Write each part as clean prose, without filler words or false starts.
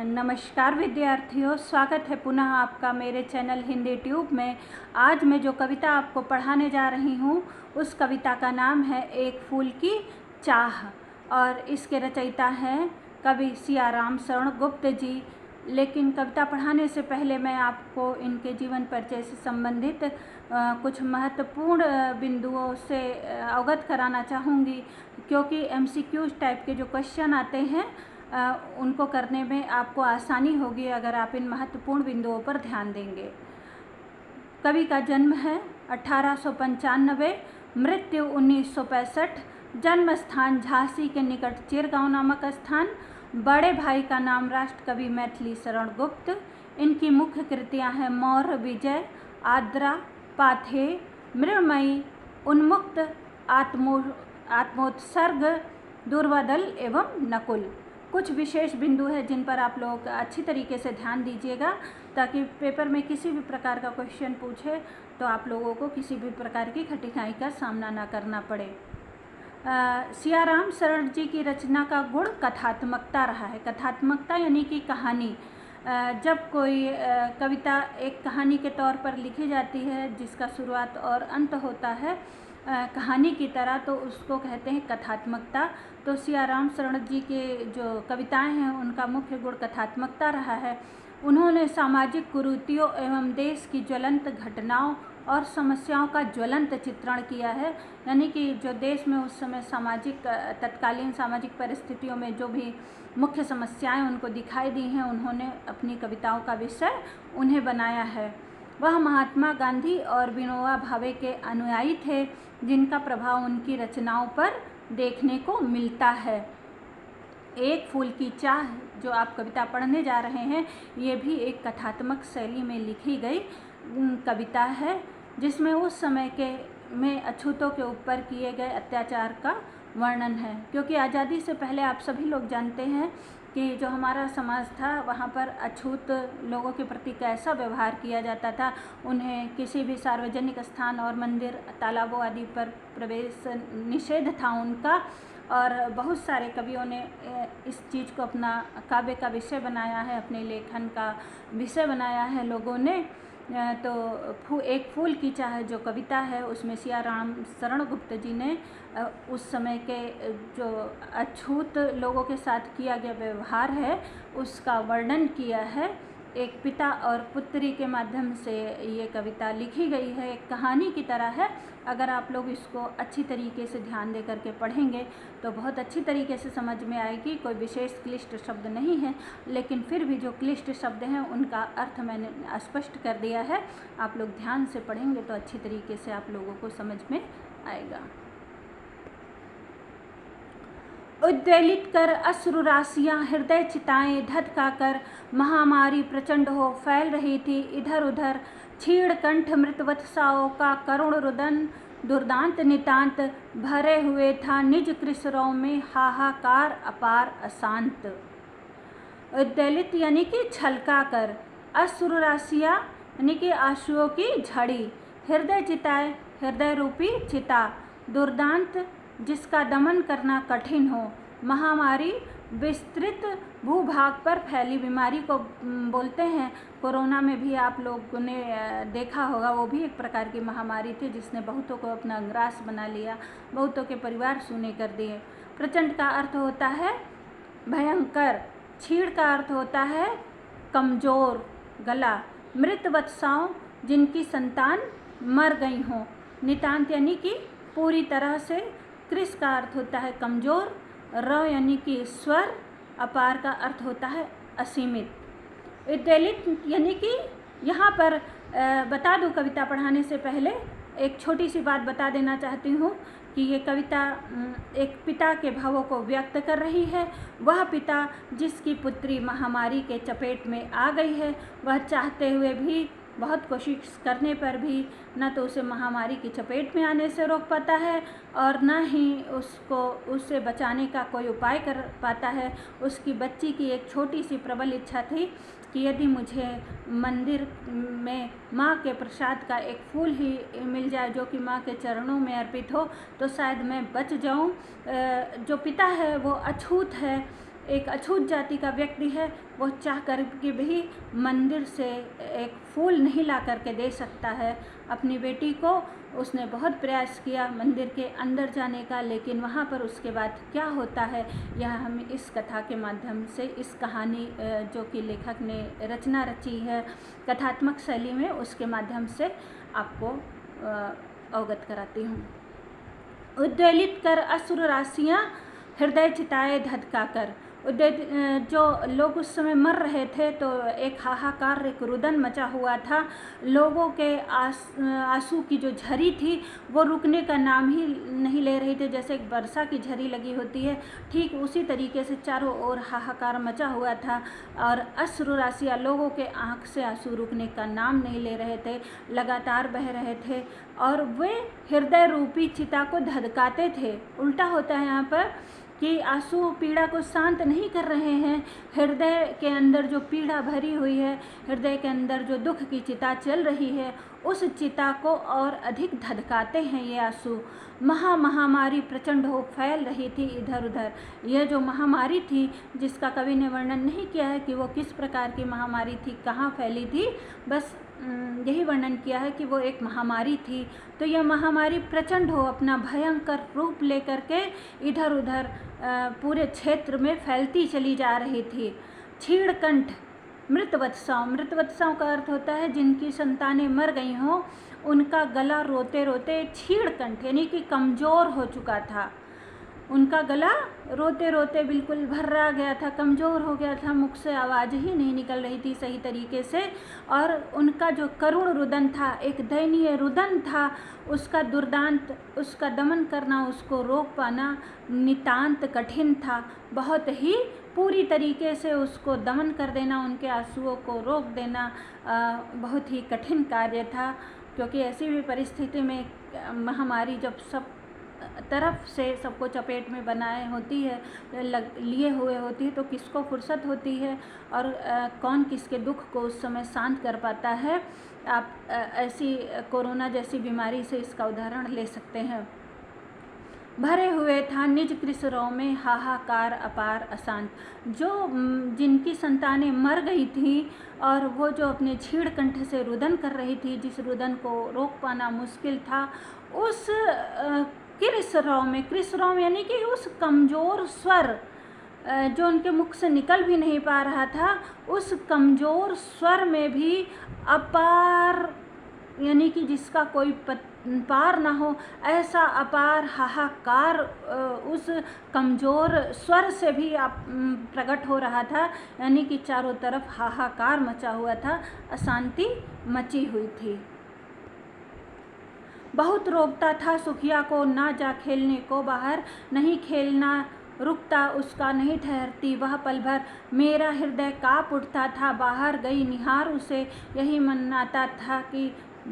नमस्कार विद्यार्थियों, स्वागत है पुनः आपका मेरे चैनल हिंदी ट्यूब में। आज मैं जो कविता आपको पढ़ाने जा रही हूँ उस कविता का नाम है एक फूल की चाह और इसके रचयिता हैं कवि सियाराम शरण गुप्त जी। लेकिन कविता पढ़ाने से पहले मैं आपको इनके जीवन परिचय से संबंधित कुछ महत्वपूर्ण बिंदुओं से अवगत कराना चाहूँगी, क्योंकि MCQ टाइप के जो क्वेश्चन आते हैं उनको करने में आपको आसानी होगी अगर आप इन महत्वपूर्ण बिंदुओं पर ध्यान देंगे। कवि का जन्म है 1895, मृत्यु 1965, जन्म स्थान झांसी के निकट चिरगांव नामक स्थान। बड़े भाई का नाम राष्ट्र कवि मैथिली शरण गुप्त। इनकी मुख्य कृतियां हैं मौर्य विजय, आद्रा, पाथेय, मृण्मयी, उन्मुक्त, आत्मोत्सर्ग, दुर्वादल एवं नकुल। कुछ विशेष बिंदु है जिन पर आप लोग अच्छी तरीके से ध्यान दीजिएगा, ताकि पेपर में किसी भी प्रकार का क्वेश्चन पूछे तो आप लोगों को किसी भी प्रकार की कठिनाई का सामना ना करना पड़े। सियाराम शरण जी की रचना का गुण कथात्मकता रहा है। कथात्मकता यानी कि कहानी। जब कोई कविता एक कहानी के तौर पर लिखी जाती है जिसका शुरुआत और अंत होता है कहानी की तरह, तो उसको कहते हैं कथात्मकता। तो सियाराम शरण जी के जो कविताएं हैं उनका मुख्य गुण कथात्मकता रहा है। उन्होंने सामाजिक कुरीतियों एवं देश की ज्वलंत घटनाओं और समस्याओं का ज्वलंत चित्रण किया है। यानी कि जो देश में उस समय तत्कालीन सामाजिक परिस्थितियों में जो भी मुख्य समस्याएं उनको दिखाई दी हैं, उन्होंने अपनी कविताओं का विषय उन्हें बनाया है। वह महात्मा गांधी और विनोबा भावे के अनुयायी थे, जिनका प्रभाव उनकी रचनाओं पर देखने को मिलता है। एक फूल की चाह जो आप कविता पढ़ने जा रहे हैं, ये भी एक कथात्मक शैली में लिखी गई कविता है, जिसमें उस समय में अछूतों के ऊपर किए गए अत्याचार का वर्णन है। क्योंकि आज़ादी से पहले आप सभी लोग जानते हैं कि जो हमारा समाज था वहाँ पर अछूत लोगों के प्रति कैसा व्यवहार किया जाता था। उन्हें किसी भी सार्वजनिक स्थान और मंदिर, तालाबों आदि पर प्रवेश निषेध था उनका, और बहुत सारे कवियों ने इस चीज़ को अपना काव्य का विषय बनाया है, अपने लेखन का विषय बनाया है लोगों ने। तो एक फूल की चाह जो कविता है उसमें सियाराम शरण गुप्त जी ने उस समय के जो अछूत लोगों के साथ किया गया व्यवहार है उसका वर्णन किया है। एक पिता और पुत्री के माध्यम से ये कविता लिखी गई है, एक कहानी की तरह है। अगर आप लोग इसको अच्छी तरीके से ध्यान दे करके पढ़ेंगे तो बहुत अच्छी तरीके से समझ में आएगी। कोई विशेष क्लिष्ट शब्द नहीं है, लेकिन फिर भी जो क्लिष्ट शब्द हैं उनका अर्थ मैंने स्पष्ट कर दिया है। आप लोग ध्यान से पढ़ेंगे तो अच्छी तरीके से आप लोगों को समझ में आएगा। उद्वेलित कर अश्रु राशियाँ, हृदय चिताएं धधका कर, महामारी प्रचंड हो फैल रही थी इधर उधर। छीड़ कंठ मृत वत्साओं का करुण रुदन, दुर्दांत नितांत भरे हुए था निज कृसरों में हाहाकार अपार अशांत। उद्वेलित यानी कि छलका कर, अश्रु राशियाँ यानी कि आंसुओं की झड़ी, हृदय चिताएं हृदय रूपी चिता, दुर्दांत जिसका दमन करना कठिन हो, महामारी विस्तृत भूभाग पर फैली बीमारी को बोलते हैं। कोरोना में भी आप लोगों ने देखा होगा, वो भी एक प्रकार की महामारी थी जिसने बहुतों को अपना ग्रास बना लिया, बहुतों के परिवार सूने कर दिए। प्रचंड का अर्थ होता है भयंकर, छीड़ का अर्थ होता है कमज़ोर गला, मृत वत्साओं जिनकी संतान मर गई हों, नितांत यानी कि पूरी तरह से, कृस का अर्थ होता है कमज़ोर, र यानी कि स्वर, अपार का अर्थ होता है असीमित। उद्वेलित यानी कि यहाँ पर बता दूँ, कविता पढ़ाने से पहले एक छोटी सी बात बता देना चाहती हूँ कि ये कविता एक पिता के भावों को व्यक्त कर रही है। वह पिता जिसकी पुत्री महामारी के चपेट में आ गई है, वह चाहते हुए भी, बहुत कोशिश करने पर भी न तो उसे महामारी की चपेट में आने से रोक पाता है और न ही उससे बचाने का कोई उपाय कर पाता है। उसकी बच्ची की एक छोटी सी प्रबल इच्छा थी कि यदि मुझे मंदिर में माँ के प्रसाद का एक फूल ही मिल जाए जो कि माँ के चरणों में अर्पित हो, तो शायद मैं बच जाऊँ। जो पिता है वो अछूत है, एक अछूत जाति का व्यक्ति है, वो चाह कर के भी मंदिर से एक फूल नहीं ला करके दे सकता है अपनी बेटी को। उसने बहुत प्रयास किया मंदिर के अंदर जाने का, लेकिन वहाँ पर उसके बाद क्या होता है यह हम इस कथा के माध्यम से, इस कहानी जो कि लेखक ने रचना रची है कथात्मक शैली में, उसके माध्यम से आपको अवगत कराती हूँ। उद्वेलित कर असुर राशियाँ हृदय चिताए धधका कर। जो लोग उस समय मर रहे थे तो एक हाहाकार, एक रुदन मचा हुआ था। लोगों के आंसू की जो झरी थी वो रुकने का नाम ही नहीं ले रही थी। जैसे एक वर्षा की झरी लगी होती है, ठीक उसी तरीके से चारों ओर हाहाकार मचा हुआ था और अश्रु राशियाँ, लोगों के आँख से आंसू रुकने का नाम नहीं ले रहे थे, लगातार बह रहे थे और वे हृदय रूपी चिता को धधकाते थे। उल्टा होता है यहाँ पर कि आंसू पीड़ा को शांत नहीं कर रहे हैं, हृदय के अंदर जो पीड़ा भरी हुई है, हृदय के अंदर जो दुख की चिता चल रही है, उस चिता को और अधिक धधकाते हैं ये आंसू। महामारी प्रचंड हो फैल रही थी इधर उधर। यह जो महामारी थी जिसका कवि ने वर्णन नहीं किया है कि वो किस प्रकार की महामारी थी, कहाँ फैली थी, बस यही वर्णन किया है कि वो एक महामारी थी। तो यह महामारी प्रचंड हो, अपना भयंकर रूप लेकर के इधर उधर पूरे क्षेत्र में फैलती चली जा रही थी। क्षीणकंठ मृतवत्साओं, मृतवत्साओं का अर्थ होता है जिनकी संतानें मर गई हों, उनका गला रोते रोते क्षीणकंठ यानी कि कमज़ोर हो चुका था। उनका गला रोते रोते बिल्कुल भर्रा गया था, कमज़ोर हो गया था, मुख से आवाज़ ही नहीं निकल रही थी सही तरीके से। और उनका जो करुण रुदन था, एक दयनीय रुदन था, उसका दुर्दांत, उसका दमन करना, उसको रोक पाना नितांत कठिन था। बहुत ही पूरी तरीके से उसको दमन कर देना, उनके आंसुओं को रोक देना बहुत ही कठिन कार्य था। क्योंकि ऐसी भी परिस्थिति में महामारी जब सब तरफ से सबको चपेट में बनाए होती है, लिए हुए होती है, तो किसको फुर्सत होती है और कौन किसके दुख को उस समय शांत कर पाता है। आप ऐसी कोरोना जैसी बीमारी से इसका उदाहरण ले सकते हैं। भरे हुए था निज कृसरों में हाहाकार अपार अशांत। जो जिनकी संतानें मर गई थी और वो जो अपने छीड़ कंठ से रुदन कर रही थी, जिस रुदन को रोक पाना मुश्किल था, उस कृसरों में यानी कि उस कमज़ोर स्वर जो उनके मुख से निकल भी नहीं पा रहा था, उस कमज़ोर स्वर में भी अपार यानी कि जिसका कोई पार ना हो, ऐसा अपार हाहाकार उस कमज़ोर स्वर से भी प्रकट हो रहा था। यानी कि चारों तरफ हाहाकार मचा हुआ था, अशांति मची हुई थी। बहुत रोकता था सुखिया को ना जा खेलने को बाहर, नहीं खेलना रुकता उसका नहीं ठहरती वह पल भर। मेरा हृदय काँप उठता था बाहर गई निहार उसे, यही मनाता था कि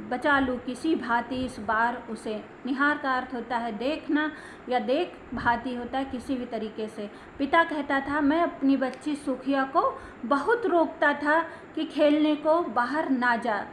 बचा लूँ किसी भांति इस बार उसे। निहार का अर्थ होता है देखना या देख, भांति होता है किसी भी तरीके से। पिता कहता था मैं अपनी बच्ची सुखिया को बहुत रोकता था कि खेलने को बाहर ना जा।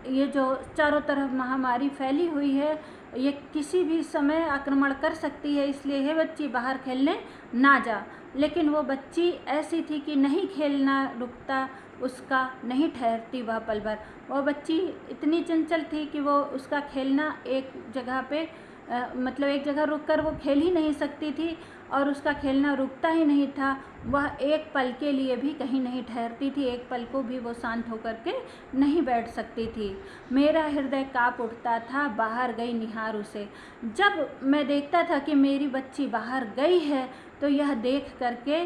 ये जो चारों तरफ महामारी फैली हुई है, ये किसी भी समय आक्रमण कर सकती है, इसलिए ये बच्ची बाहर खेलने ना जा। लेकिन वो बच्ची ऐसी थी कि नहीं खेलना रुकता उसका, नहीं ठहरती वह पल भर। वो बच्ची इतनी चंचल थी कि वो उसका खेलना एक जगह पे मतलब एक जगह रुककर वो खेल ही नहीं सकती थी और उसका खेलना रुकता ही नहीं था। वह एक पल के लिए भी कहीं नहीं ठहरती थी, एक पल को भी वो शांत होकर के नहीं बैठ सकती थी। मेरा हृदय काँप उठता था बाहर गई निहार उसे। जब मैं देखता था कि मेरी बच्ची बाहर गई है तो यह देख करके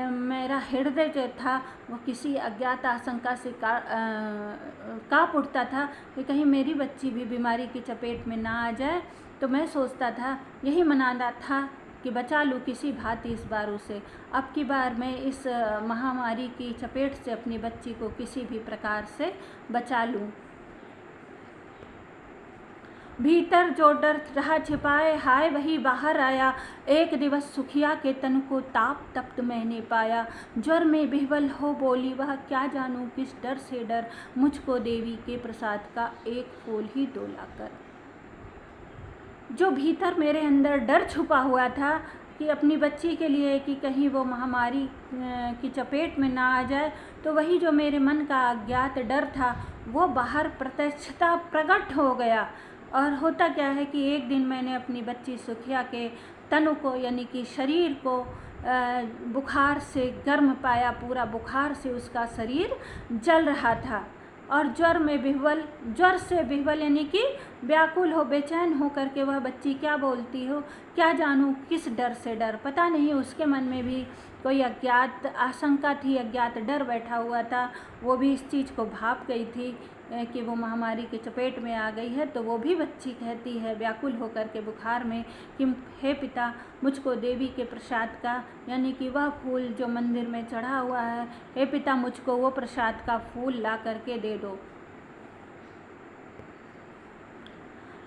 मेरा हृदय जो था वो किसी अज्ञात आशंका से काँप उठता था कि कहीं मेरी बच्ची भी बीमारी की चपेट में ना आ जाए। तो मैं सोचता था, यही मनाना था कि बचा लूँ किसी भांति इस बार उसे। अब की बार मैं इस महामारी की चपेट से अपनी बच्ची को किसी भी प्रकार से बचा लूँ। भीतर जो डर रहा छिपाए हाय वही बाहर आया। एक दिवस सुखिया के तन को ताप तप्त मैंने पाया। ज्वर में बिहवल हो बोली वह क्या जानूं किस डर से डर, मुझको देवी के प्रसाद का एक फूल ही डोला कर। जो भीतर मेरे अंदर डर छुपा हुआ था, कि अपनी बच्ची के लिए कि कहीं वो महामारी की चपेट में ना आ जाए। तो वही जो मेरे मन का अज्ञात डर था वो बाहर प्रत्यक्षता प्रकट हो गया। और होता क्या है कि एक दिन मैंने अपनी बच्ची सुखिया के तनु को यानी कि शरीर को बुखार से गर्म पाया, पूरा बुखार से उसका शरीर जल रहा था और ज्वर से विह्वल यानी कि व्याकुल हो, बेचैन हो करके वह बच्ची क्या बोलती हो क्या जानूँ, किस डर से डर, पता नहीं उसके मन में भी कोई अज्ञात आशंका थी, अज्ञात डर बैठा हुआ था। वो भी इस चीज़ को भाप गई थी कि वो महामारी के चपेट में आ गई है। तो वो भी बच्ची कहती है व्याकुल होकर के बुखार में कि हे पिता, मुझको देवी के प्रसाद का यानी कि वह फूल जो मंदिर में चढ़ा हुआ है, हे पिता मुझको वो प्रसाद का फूल ला करके दे दो।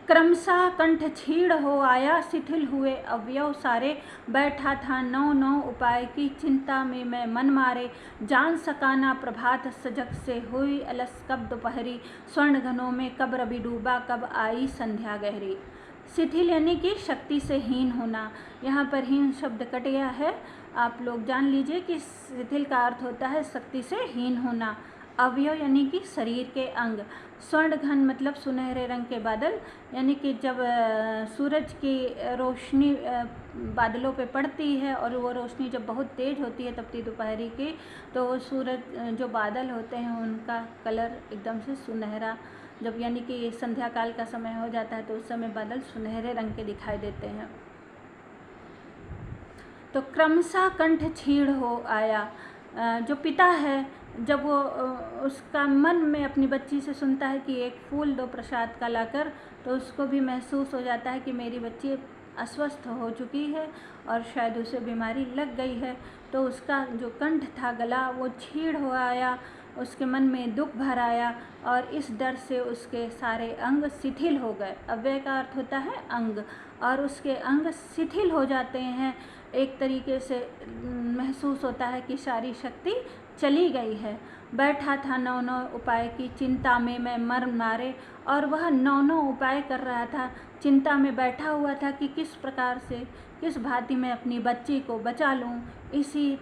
क्रमशः कंठ छीड़ हो आया, शिथिल हुए अवयव सारे, बैठा था नौ नौ उपाय की चिंता में मैं मन मारे। जान सका ना प्रभात सजग से, हुई अलस कब दोपहरी, स्वर्ण घनों में कब रवि डूबा, कब आई संध्या गहरी। शिथिल यानी कि शक्ति से हीन होना, यहाँ पर हीन शब्द कट गया है, आप लोग जान लीजिए कि शिथिल का अर्थ होता है शक्ति से हीन होना। अवयव यानी कि शरीर के अंग। स्वर्ण घन मतलब सुनहरे रंग के बादल, यानी कि जब सूरज की रोशनी बादलों पे पड़ती है और वो रोशनी जब बहुत तेज़ होती है तपती दोपहरी की, तो सूरज जो बादल होते हैं उनका कलर एकदम से सुनहरा, जब यानी कि संध्या काल का समय हो जाता है तो उस समय बादल सुनहरे रंग के दिखाई देते हैं। तो क्रमशः कंठ छीड़ हो आया, जो पिता है जब वो उसका मन में अपनी बच्ची से सुनता है कि एक फूल दो प्रसाद का लाकर, तो उसको भी महसूस हो जाता है कि मेरी बच्ची अस्वस्थ हो चुकी है और शायद उसे बीमारी लग गई है। तो उसका जो कंठ था, गला, वो छीड़ हो आया, उसके मन में दुख भर आया और इस डर से उसके सारे अंग शिथिल हो गए। अव्यय का अर्थ होता है अंग, और उसके अंग शिथिल हो जाते हैं। एक तरीके से महसूस होता है कि सारी शक्ति चली गई है। बैठा था नौ नौ उपाय की चिंता में मैं मर मारे, और वह नौ नौ उपाय कर रहा था, चिंता में बैठा हुआ था कि किस प्रकार से, किस भांति मैं अपनी बच्ची को बचा लूँ। इसी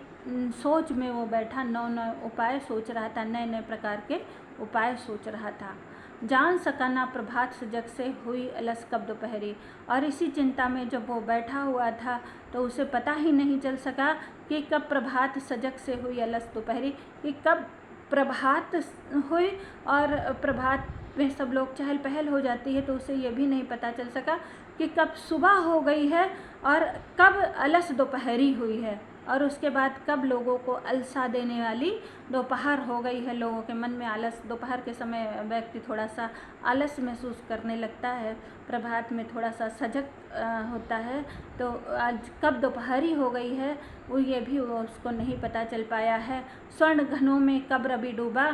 सोच में वो बैठा नौ नौ उपाय सोच रहा था, नए नए प्रकार के उपाय सोच रहा था। जान सका ना प्रभात सजग से, हुई अलस कब दोपहरी। और इसी चिंता में जब वो बैठा हुआ था तो उसे पता ही नहीं चल सका कि कब प्रभात सजग से हुई अलस दोपहरी, कि कब प्रभात हुई। और प्रभात में सब लोग चहल पहल हो जाती है, तो उसे ये भी नहीं पता चल सका कि कब सुबह हो गई है और कब अलस दोपहरी हुई है, और उसके बाद कब लोगों को अलसा देने वाली दोपहर हो गई है। लोगों के मन में आलस, दोपहर के समय व्यक्ति थोड़ा सा आलस महसूस करने लगता है, प्रभात में थोड़ा सा सजग होता है। तो आज कब दोपहरी हो गई है वो ये भी उसको नहीं पता चल पाया है। स्वर्ण घनों में कब रवि डूबा,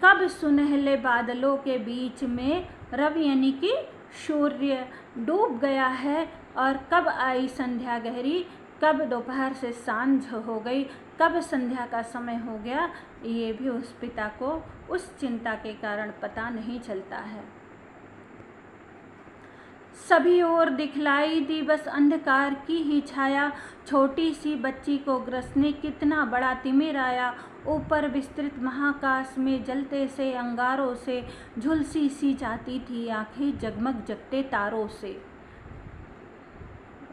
कब सुनहले बादलों के बीच में रवि यानी कि सूर्य डूब गया है, और कब आई संध्या गहरी, कब दोपहर से सांझ हो गई, कब संध्या का समय हो गया, ये भी उस पिता को उस चिंता के कारण पता नहीं चलता है। सभी ओर दिखलाई दी बस अंधकार की ही छाया, छोटी सी बच्ची को ग्रसने कितना बड़ा तिमिर आया। ऊपर विस्तृत महाकाश में जलते से अंगारों से, झुलसी सी जाती थी आंखें जगमग जगते तारों से।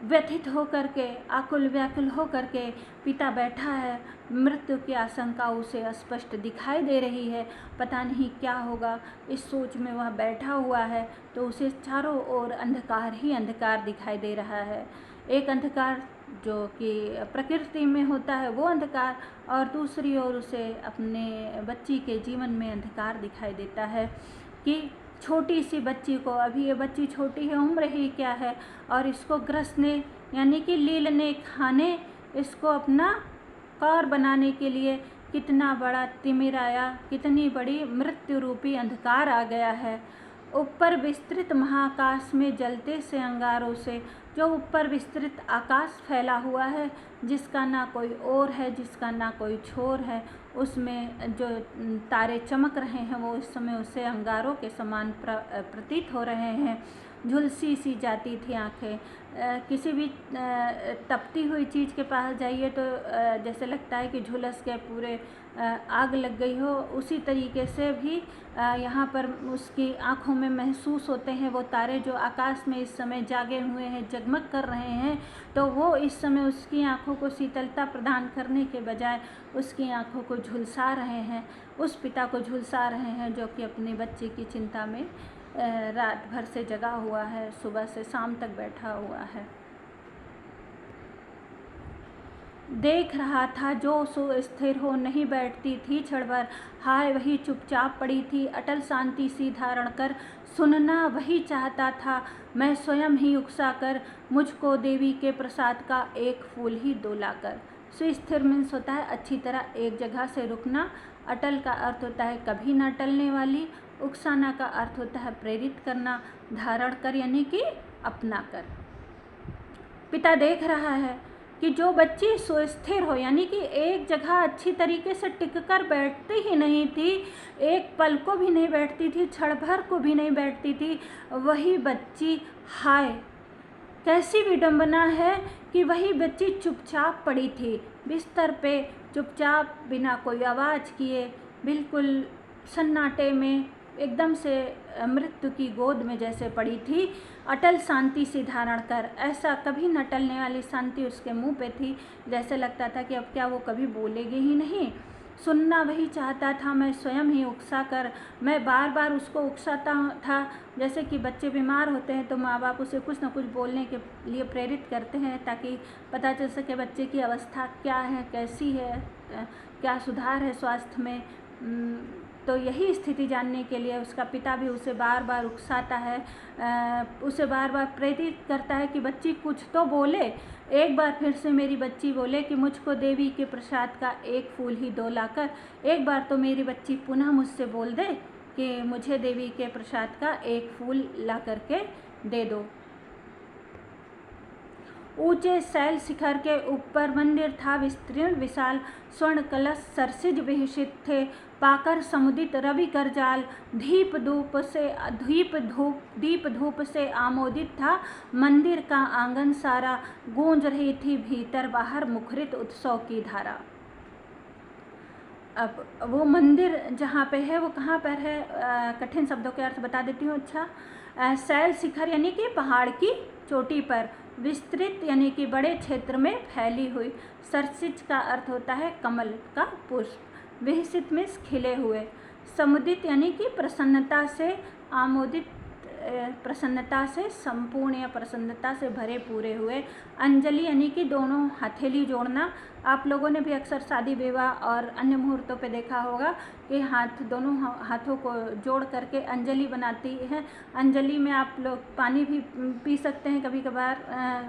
व्यथित होकर के, आकुल व्याकुल होकर के पिता बैठा है, मृत्यु की आशंका उसे स्पष्ट दिखाई दे रही है, पता नहीं क्या होगा, इस सोच में वह बैठा हुआ है। तो उसे चारों ओर अंधकार ही अंधकार दिखाई दे रहा है। एक अंधकार जो कि प्रकृति में होता है वो अंधकार, और दूसरी ओर उसे अपने बच्ची के जीवन में अंधकार दिखाई देता है कि छोटी सी बच्ची को, अभी ये बच्ची छोटी है, उम्र ही क्या है, और इसको ग्रसने यानी कि लीलने, खाने, इसको अपना कार बनाने के लिए कितना बड़ा तिमिर आया, कितनी बड़ी मृत्यु रूपी अंधकार आ गया है। ऊपर विस्तृत महाकाश में जलते से अंगारों से, जो ऊपर विस्तृत आकाश फैला हुआ है, जिसका ना कोई ओर है, जिसका ना कोई छोर है, उसमें जो तारे चमक रहे हैं वो इस समय उसे अंगारों के समान प्रतीत हो रहे हैं। झुलसी सी जाती थी आँखें। किसी भी तपती हुई चीज़ के पास जाइए तो जैसे लगता है कि झुलस के पूरे आग लग गई हो, उसी तरीके से भी यहाँ पर उसकी आँखों में महसूस होते हैं वो तारे जो आकाश में इस समय जागे हुए हैं, जगमग कर रहे हैं। तो वो इस समय उसकी आँखों को शीतलता प्रदान करने के बजाय उसकी आँखों को झुलसा रहे हैं, उस पिता को झुलसा रहे हैं जो कि अपने बच्चे की चिंता में रात भर से जगा हुआ है, सुबह से शाम तक बैठा हुआ है। देख रहा था जो सो स्थिर हो नहीं बैठती थी क्षण भर, हाय वही चुपचाप पड़ी थी अटल शांति सी धारण कर, सुनना वही चाहता था मैं स्वयं ही उकसा कर, मुझको देवी के प्रसाद का एक फूल ही डोला कर। सुस्थिर मीन्स होता है अच्छी तरह एक जगह से रुकना, अटल का अर्थ होता है कभी ना टलने वाली, उकसाना का अर्थ होता है प्रेरित करना, धारण कर यानी कि अपना कर। पिता देख रहा है कि जो बच्ची सुस्थिर हो यानी कि एक जगह अच्छी तरीके से टिककर बैठती ही नहीं थी, एक पल को भी नहीं बैठती थी, क्षण भर को भी नहीं बैठती थी, वही बच्ची, हाय कैसी विडंबना है कि वही बच्ची चुपचाप पड़ी थी बिस्तर पे, चुपचाप बिना कोई आवाज़ किए, बिल्कुल सन्नाटे में, एकदम से मृत्यु की गोद में जैसे पड़ी थी। अटल शांति से धारण कर, ऐसा कभी न टलने वाली शांति उसके मुंह पे थी, जैसे लगता था कि अब क्या वो कभी बोलेगी ही नहीं। सुनना वही चाहता था मैं स्वयं ही उकसा कर, मैं बार बार उसको उकसाता था। जैसे कि बच्चे बीमार होते हैं तो माँ बाप उसे कुछ न कुछ बोलने के लिए प्रेरित करते हैं ताकि पता चल सके बच्चे की अवस्था क्या है, कैसी है, क्या सुधार है स्वास्थ्य में। तो यही स्थिति जानने के लिए उसका पिता भी उसे बार बार उकसाता है, उसे बार बार प्रेरित करता है कि बच्ची कुछ तो बोले, एक बार फिर से मेरी बच्ची बोले कि मुझको देवी के प्रसाद का एक फूल ही डोला कर, एक बार तो मेरी बच्ची पुनः मुझसे बोल दे कि मुझे देवी के प्रसाद का एक फूल ला करके दे दो। ऊंचे शैल शिखर के ऊपर मंदिर था विस्तीर्ण विशाल, स्वर्ण कलश सरसिज विहिषित थे, पाकर समुदित रवि कर जाल, दीप धूप से आमोदित था मंदिर का आंगन सारा, गूंज रही थी भीतर बाहर मुखरित उत्सव की धारा। अब वो मंदिर जहाँ पे है वो कहाँ पर है, कठिन शब्दों के अर्थ बता देती हूँ। अच्छा, शैल शिखर यानी कि पहाड़ की चोटी पर, विस्तृत यानी कि बड़े क्षेत्र में फैली हुई, सरसिज का अर्थ होता है कमल का पुष्प, विहसित में खिले हुए, समुदित यानी कि प्रसन्नता से, आमोदित प्रसन्नता से, संपूर्ण या प्रसन्नता से भरे पूरे हुए, अंजलि यानी कि दोनों हथेली जोड़ना। आप लोगों ने भी अक्सर शादी विवाह और अन्य मुहूर्तों पे देखा होगा कि दोनों हाथों को जोड़ करके अंजलि बनाती है। अंजलि में आप लोग पानी भी पी सकते हैं, कभी कभार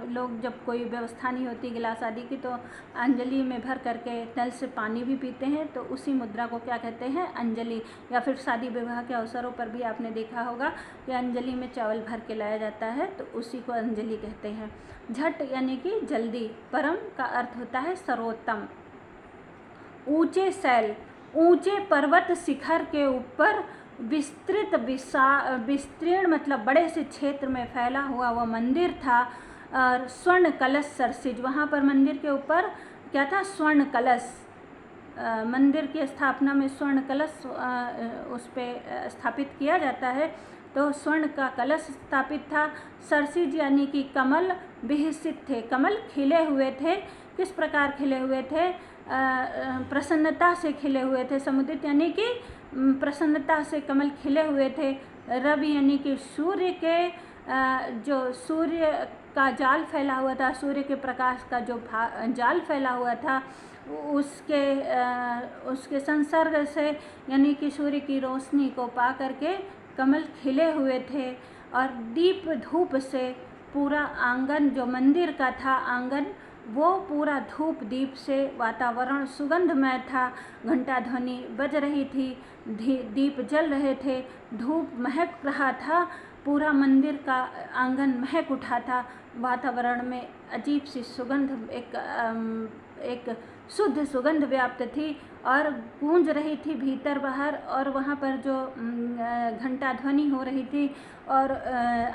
लोग जब कोई व्यवस्था नहीं होती गिलास आदि की तो अंजलि में भर करके नल से पानी भी पीते हैं, तो उसी मुद्रा को क्या कहते हैं, अंजलि। या फिर शादी विवाह के अवसरों पर भी आपने देखा होगा कि अंजलि में चावल भर के लाया जाता है, तो उसी को अंजलि कहते हैं। झट यानी कि जल्दी, परम का अर्थ होता है सर्वोत्तम। ऊंचे शैल, ऊंचे पर्वत शिखर के ऊपर विस्तीर्ण मतलब बड़े से क्षेत्र में फैला हुआ वह मंदिर था। और स्वर्ण कलश सरसिज, वहाँ पर मंदिर के ऊपर क्या था, स्वर्ण कलश। मंदिर की स्थापना में स्वर्ण कलश उस पर स्थापित किया जाता है, तो स्वर्ण का कलश स्थापित था। सरसिज यानी कि कमल, विहसित थे, कमल खिले हुए थे। किस प्रकार खिले हुए थे, प्रसन्नता से खिले हुए थे। समुदित यानी कि प्रसन्नता से कमल खिले हुए थे। रवि यानी कि सूर्य के जो सूर्य का जाल फैला हुआ था, सूर्य के प्रकाश का जो जाल फैला हुआ था, उसके संसर्ग से यानी कि सूर्य की रोशनी को पा करके कमल खिले हुए थे। और दीप धूप से पूरा आंगन, जो मंदिर का था आंगन, वो पूरा धूप दीप से वातावरण सुगंधमय था। घंटा ध्वनि बज रही थी, दीप जल रहे थे, धूप महक रहा था, पूरा मंदिर का आंगन महक उठा था। वातावरण में अजीब सी सुगंध, एक शुद्ध सुगंध व्याप्त थी और गूंज रही थी भीतर बाहर, और वहाँ पर जो घंटा ध्वनि हो रही थी और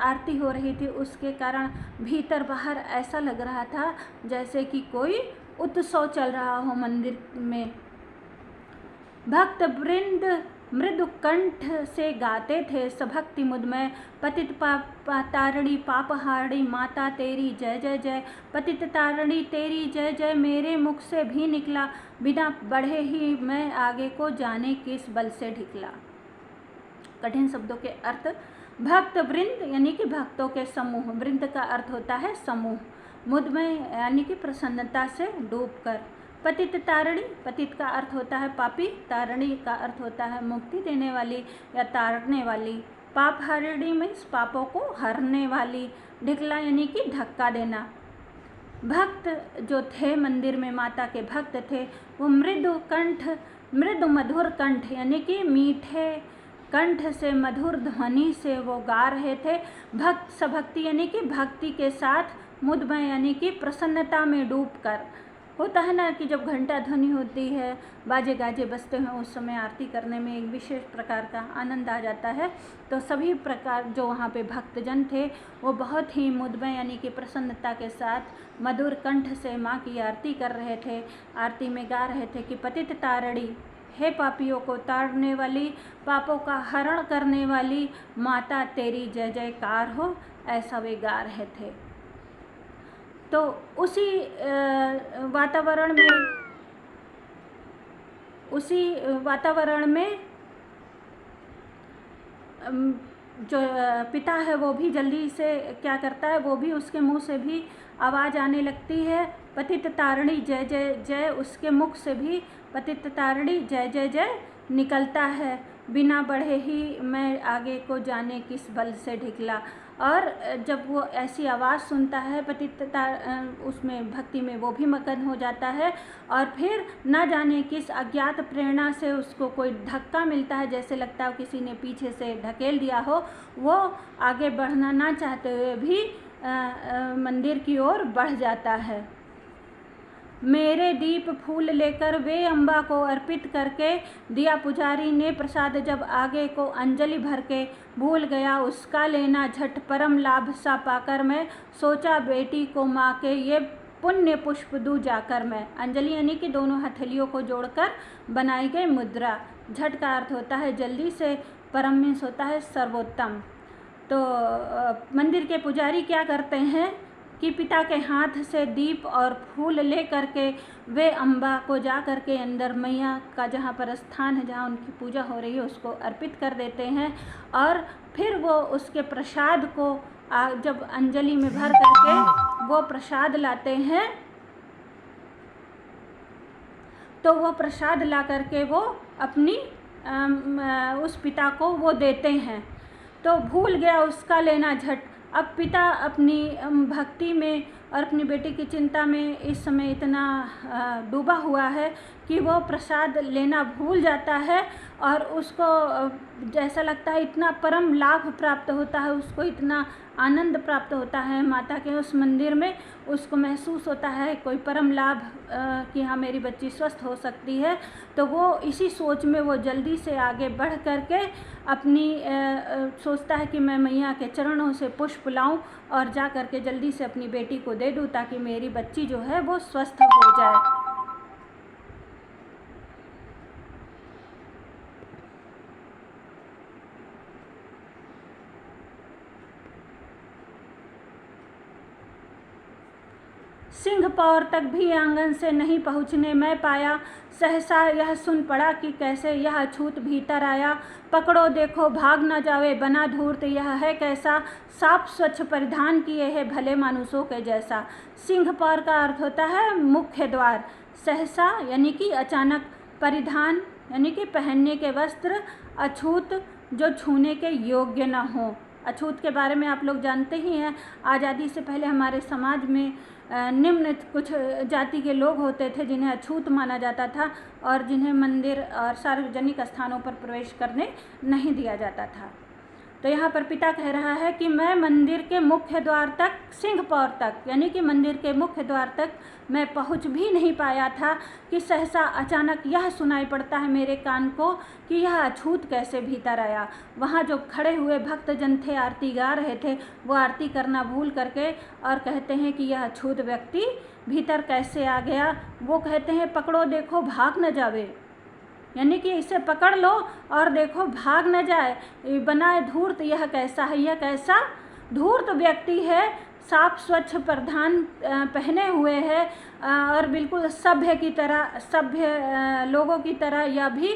आरती हो रही थी, उसके कारण भीतर बाहर ऐसा लग रहा था जैसे कि कोई उत्सव चल रहा हो मंदिर में। भक्त वृंद मृदु कंठ से गाते थे सभक्ति मुदमय, पतित तारिणी पापहारिणी माता तेरी जय जय जय। पतित तारिणी तेरी जय जय मेरे मुख से भी निकला, बिना बढ़े ही मैं आगे को जाने किस बल से ढिकला। कठिन शब्दों के अर्थ। भक्त वृंद यानी कि भक्तों के समूह, वृंद का अर्थ होता है समूह, मुदमय यानी कि प्रसन्नता से डूबकर। पतित तारिणी, पतित का अर्थ होता है पापी, तारिणी का अर्थ होता है मुक्ति देने वाली या तारने वाली। पाप हरिणी में पापों को हरने वाली। ढिकला यानी कि धक्का देना। भक्त जो थे मंदिर में माता के भक्त थे, वो मृदु मधुर कंठ यानी कि मीठे कंठ से, मधुर ध्वनि से वो गा रहे थे। भक्त सभक्ति यानी कि भक्ति के साथ, मुदमय यानी कि प्रसन्नता में डूबकर। होता है ना कि जब घंटा ध्वनि होती है, बाजे गाजे बजते हैं, उस समय आरती करने में एक विशेष प्रकार का आनंद आ जाता है। तो सभी प्रकार जो वहाँ पे भक्तजन थे वो बहुत ही मुदमय यानी कि प्रसन्नता के साथ मधुर कंठ से माँ की आरती कर रहे थे। आरती में गा रहे थे कि पतित तारिणी, हे पापियों को तारने वाली, पापों का हरण करने वाली माता तेरी जय जयकार हो, ऐसा वे गा रहे थे। तो उसी वातावरण में जो पिता है वो भी जल्दी से क्या करता है, वो भी उसके मुंह से भी आवाज़ आने लगती है, पतित तारिणी जय जय जय। उसके मुख से भी पतित तारिणी जय जय जय निकलता है, बिना बढ़े ही मैं आगे को जाने किस बल से ढिकला। और जब वो ऐसी आवाज़ सुनता है पतितता, उसमें भक्ति में वो भी मगन हो जाता है। और फिर न जाने किस अज्ञात प्रेरणा से उसको कोई धक्का मिलता है, जैसे लगता है किसी ने पीछे से ढकेल दिया हो। वो आगे बढ़ना ना चाहते हुए भी मंदिर की ओर बढ़ जाता है। मेरे दीप फूल लेकर वे अम्बा को अर्पित करके, दिया पुजारी ने प्रसाद जब आगे को अंजलि भर के, भूल गया उसका लेना झट परम लाभ सा पाकर मैं, सोचा बेटी को माँ के ये पुण्य पुष्प दूँ जाकर मैं। अंजलि यानी कि दोनों हथेलियों को जोड़कर बनाई गई मुद्रा। झट का अर्थ होता है जल्दी से, परम मीन्स होता है सर्वोत्तम। तो मंदिर के पुजारी क्या करते हैं कि पिता के हाथ से दीप और फूल ले करके वे अम्बा को जा कर के अंदर मैया का जहाँ पर स्थान है, जहाँ उनकी पूजा हो रही है, उसको अर्पित कर देते हैं। और फिर वो उसके प्रसाद को जब अंजलि में भर करके वो प्रसाद लाते हैं, तो वो प्रसाद ला करके वो अपनी उस पिता को वो देते हैं। तो भूल गया उसका लेना झट। अब पिता अपनी भक्ति में और अपनी बेटी की चिंता में इस समय इतना डूबा हुआ है कि वो प्रसाद लेना भूल जाता है, और उसको जैसा लगता है इतना परम लाभ प्राप्त होता है, उसको इतना आनंद प्राप्त होता है माता के उस मंदिर में। उसको महसूस होता है कोई परम लाभ कि हाँ मेरी बच्ची स्वस्थ हो सकती है। तो वो इसी सोच में वो जल्दी से आगे बढ़ करके अपनी सोचता है कि मैं मैया के चरणों से पुष्प लाऊं और जा करके जल्दी से अपनी बेटी को दे दूं, ताकि मेरी बच्ची जो है वो स्वस्थ हो जाए। सिंह पौर तक भी आंगन से नहीं पहुँचने मैं पाया, सहसा यह सुन पड़ा कि कैसे यह अछूत भीतर आया। पकड़ो देखो भाग न जावे, बना धूर्त यह है कैसा, साफ स्वच्छ परिधान किए है भले मानुषों के जैसा। सिंह पौर का अर्थ होता है मुख्य द्वार। सहसा यानी कि अचानक, परिधान यानी कि पहनने के वस्त्र, अछूत जो छूने के योग्य न हो। अछूत के बारे में आप लोग जानते ही हैं। आज़ादी से पहले हमारे समाज में निम्न कुछ जाति के लोग होते थे जिन्हें अछूत माना जाता था, और जिन्हें मंदिर और सार्वजनिक स्थानों पर प्रवेश करने नहीं दिया जाता था। तो यहाँ पर पिता कह रहा है कि मैं मंदिर के मुख्य द्वार तक, सिंह पौर तक, यानी कि मंदिर के मुख्य द्वार तक मैं पहुँच भी नहीं पाया था कि सहसा अचानक यह सुनाई पड़ता है मेरे कान को कि यह अछूत कैसे भीतर आया। वहाँ जो खड़े हुए भक्तजन थे, आरती गा रहे थे, वो आरती करना भूल करके और कहते हैं कि यह अछूत व्यक्ति भीतर कैसे आ गया। वो कहते हैं पकड़ो देखो भाग न जावे, यानी कि इसे पकड़ लो और देखो भाग न जाए। बनाए धूर्त यह कैसा है, यह कैसा धूर्त व्यक्ति है, साफ स्वच्छ परिधान पहने हुए है और बिल्कुल सभ्य की तरह, सभ्य लोगों की तरह यह भी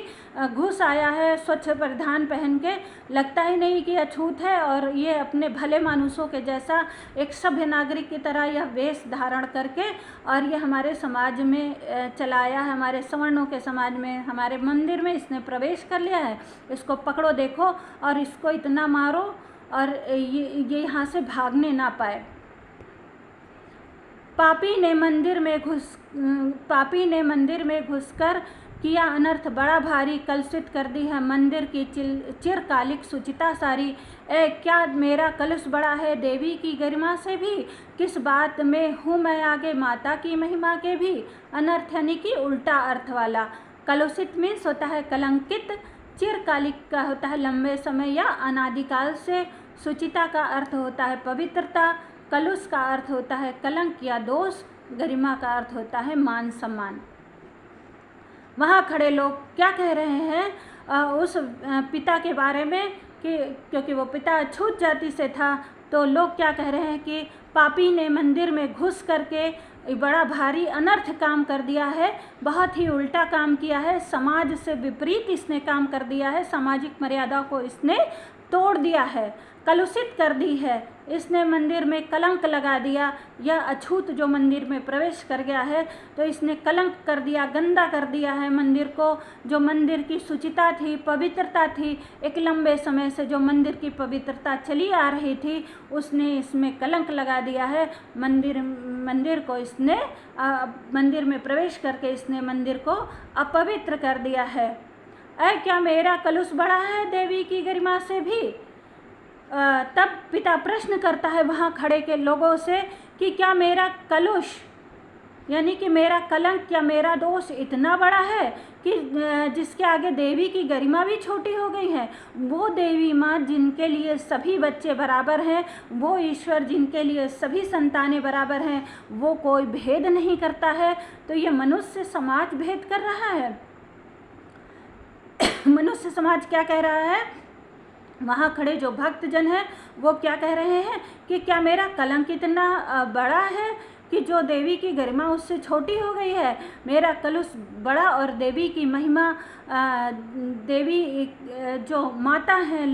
घुस आया है स्वच्छ परिधान पहन के। लगता ही नहीं कि अछूत है और ये अपने भले मानुषों के जैसा एक सभ्य नागरिक की तरह यह वेश धारण करके और ये हमारे समाज में चला आया है, हमारे सवर्णों के समाज में, हमारे मंदिर में इसने प्रवेश कर लिया है। इसको पकड़ो देखो और इसको इतना मारो और ये यहाँ से भागने ना पाए। पापी ने मंदिर में घुसकर किया अनर्थ बड़ा भारी, कलुषित कर दी है मंदिर की चिरकालिक शुचिता सारी। क्या मेरा कलुष बड़ा है देवी की गरिमा से भी, किस बात में हूँ मैं आगे माता की महिमा के भी। अनर्थ यानी कि उल्टा अर्थ वाला। कलुषित मीन्स होता है कलंकित, चिरकालिक का होता है लंबे समय या अनादिकाल से, शुचिता का अर्थ होता है पवित्रता, कलुष का अर्थ होता है कलंक या दोष, गरिमा का अर्थ होता है मान सम्मान। वहाँ खड़े लोग क्या कह रहे हैं उस पिता के बारे में कि क्योंकि वो पिता अछूत जाति से था, तो लोग क्या कह रहे हैं कि पापी ने मंदिर में घुस करके बड़ा भारी अनर्थ काम कर दिया है, बहुत ही उल्टा काम किया है, समाज से विपरीत इसने काम कर दिया है, सामाजिक मर्यादा को इसने तोड़ दिया है, कलुषित कर दी है, इसने मंदिर में कलंक लगा दिया। यह अछूत जो मंदिर में प्रवेश कर गया है तो इसने कलंक कर दिया, गंदा कर दिया है मंदिर को। जो मंदिर की शुचिता थी, पवित्रता थी, एक लंबे समय से जो मंदिर की पवित्रता चली आ रही थी, उसने इसमें कलंक लगा दिया है। मंदिर को इसने मंदिर में प्रवेश करके इसने मंदिर को अपवित्र कर दिया है। क्या मेरा कलुष बड़ा है देवी की गरिमा से भी। तब पिता प्रश्न करता है वहाँ खड़े के लोगों से कि क्या मेरा कलुष यानी कि मेरा कलंक या मेरा दोष इतना बड़ा है कि जिसके आगे देवी की गरिमा भी छोटी हो गई है। वो देवी माँ जिनके लिए सभी बच्चे बराबर हैं, वो ईश्वर जिनके लिए सभी संतानें बराबर हैं, वो कोई भेद नहीं करता है, तो ये मनुष्य समाज भेद कर रहा है। मनुष्य समाज क्या कह रहा है, वहाँ खड़े जो भक्तजन हैं वो क्या कह रहे हैं कि क्या मेरा कलंक इतना बड़ा है कि जो देवी की गरिमा उससे छोटी हो गई है। मेरा कलुष बड़ा और देवी की महिमा, देवी जो माता हैं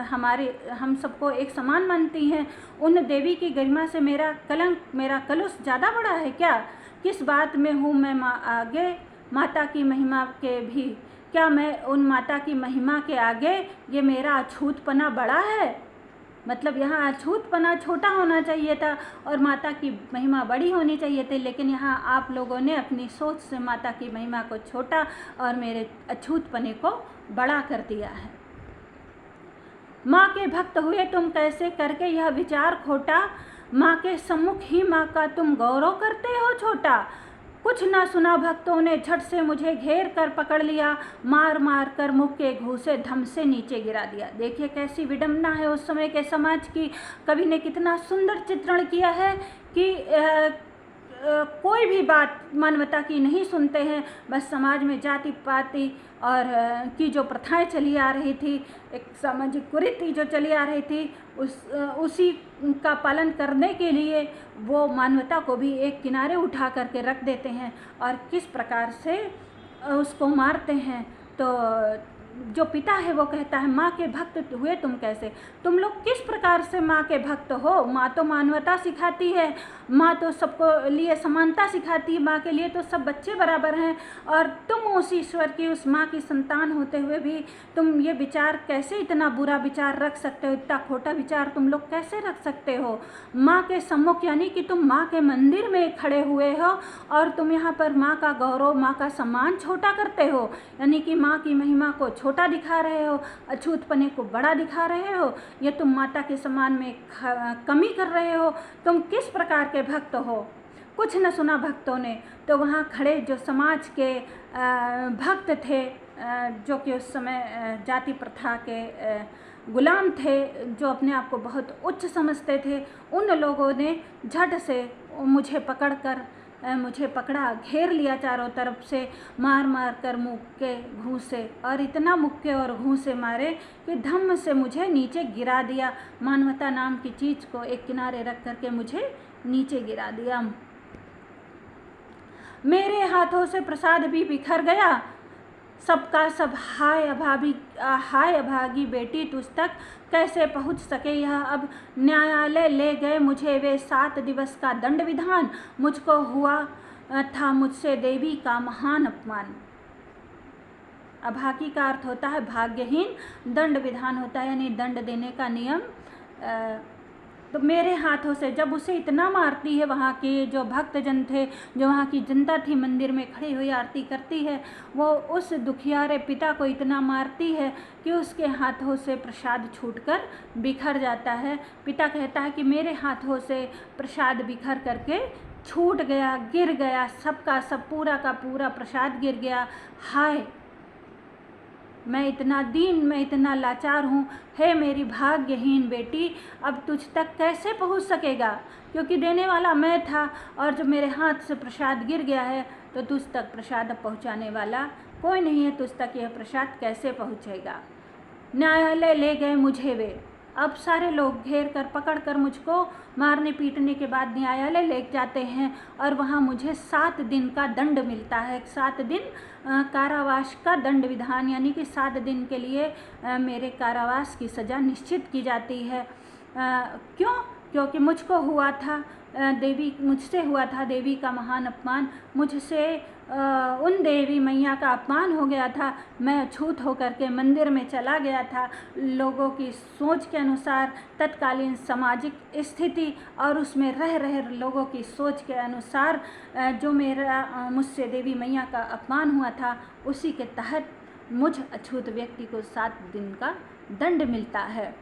हमारे, हम सबको एक समान मानती हैं, उन देवी की गरिमा से मेरा कलंक, मेरा कलुष ज़्यादा बड़ा है क्या। किस बात में हूँ मैं आगे माता की महिमा के भी, क्या मैं उन माता की महिमा के आगे ये मेरा अछूतपना बड़ा है। मतलब यहाँ अछूतपना छोटा होना चाहिए था और माता की महिमा बड़ी होनी चाहिए थी, लेकिन यहाँ आप लोगों ने अपनी सोच से माता की महिमा को छोटा और मेरे अछूतपने को बड़ा कर दिया है। माँ के भक्त हुए तुम कैसे करके यह विचार खोटा, माँ के सम्मुख ही माँ का तुम गौरव करते हो छोटा। कुछ ना सुना भक्तों ने झट से मुझे घेर कर पकड़ लिया, मार मार कर मुख के घूसे धम से नीचे गिरा दिया। देखिए कैसी विडंबना है उस समय के समाज की। कवि ने कितना सुंदर चित्रण किया है कि कोई भी बात मानवता की नहीं सुनते हैं, बस समाज में जाति पाति और की जो प्रथाएं चली आ रही थी, एक सामाजिक कुरीति जो चली आ रही थी, उसी का पालन करने के लिए वो मानवता को भी एक किनारे उठा करके रख देते हैं और किस प्रकार से उसको मारते हैं। तो जो पिता है वो कहता है माँ के भक्त हुए तुम कैसे, तुम लोग किस प्रकार से माँ के भक्त हो। माँ तो मानवता सिखाती है, माँ तो सबको लिए समानता सिखाती है, माँ के लिए तो सब बच्चे बराबर हैं, और तुम उस ईश्वर की, उस माँ की संतान होते हुए भी तुम ये विचार कैसे, इतना बुरा विचार रख सकते हो, इतना खोटा विचार तुम लोग कैसे रख सकते हो। माँ के सम्मुख यानी कि तुम माँ के मंदिर में खड़े हुए हो और तुम यहाँ पर माँ का गौरव, माँ का सम्मान छोटा करते हो, यानी कि माँ की महिमा को छोटा दिखा रहे हो, अछूतपने को बड़ा दिखा रहे हो, ये तुम माता के सम्मान में कमी कर रहे हो, तुम किस प्रकार के भक्त हो। कुछ न सुना भक्तों ने। तो वहाँ खड़े जो समाज के भक्त थे, जो कि उस समय जाति प्रथा के गुलाम थे, जो अपने आप को बहुत उच्च समझते थे, उन लोगों ने झट से मुझे पकड़ा, घेर लिया चारों तरफ से, मार मार कर मुक्के घूंसे, और इतना मुक्के और घूंसे मारे कि धम्म से मुझे नीचे गिरा दिया। मानवता नाम की चीज़ को एक किनारे रख करके मुझे नीचे गिरा दिया। मेरे हाथों से प्रसाद भी बिखर गया। सबका सब हाय अभागी बेटी, तुझ तक कैसे पहुँच सके यह अब। न्यायालय ले गए मुझे वे 7 दिवस का दंड विधान, मुझको हुआ था मुझसे देवी का महान अपमान। अभागी का अर्थ होता है भाग्यहीन, दंड विधान होता है यानी दंड देने का नियम। तो मेरे हाथों से जब उसे इतना मारती है, वहाँ के जो भक्तजन थे, जो वहाँ की जनता थी मंदिर में खड़ी हुई आरती करती है, वो उस दुखियारे पिता को इतना मारती है कि उसके हाथों से प्रसाद छूटकर बिखर जाता है। पिता कहता है कि मेरे हाथों से प्रसाद बिखर करके छूट गया, गिर गया, सबका सब पूरा का पूरा प्रसाद गिर गया। हाय, मैं इतना दीन, मैं इतना लाचार हूँ। हे मेरी भाग्यहीन बेटी, अब तुझ तक कैसे पहुँच सकेगा, क्योंकि देने वाला मैं था, और जब मेरे हाथ से प्रसाद गिर गया है तो तुझ तक प्रसाद पहुँचाने वाला कोई नहीं है, तुझ तक यह प्रसाद कैसे पहुँचेगा। न्यायालय ले गए मुझे वे। अब सारे लोग घेर कर पकड़ कर मुझको मारने पीटने के बाद न्यायालय ले जाते हैं, और वहाँ मुझे 7 दिन का दंड मिलता है। 7 दिन कारावास का दंड विधान, यानी कि 7 दिन के लिए मेरे कारावास की सज़ा निश्चित की जाती है। क्यों? क्योंकि मुझसे हुआ था देवी का महान अपमान। मुझसे उन देवी मैया का अपमान हो गया था। मैं अछूत होकर के मंदिर में चला गया था। लोगों की सोच के अनुसार, तत्कालीन सामाजिक स्थिति और उसमें रह रहे लोगों की सोच के अनुसार जो मुझसे देवी मैया का अपमान हुआ था, उसी के तहत मुझ अछूत व्यक्ति को 7 दिन का दंड मिलता है।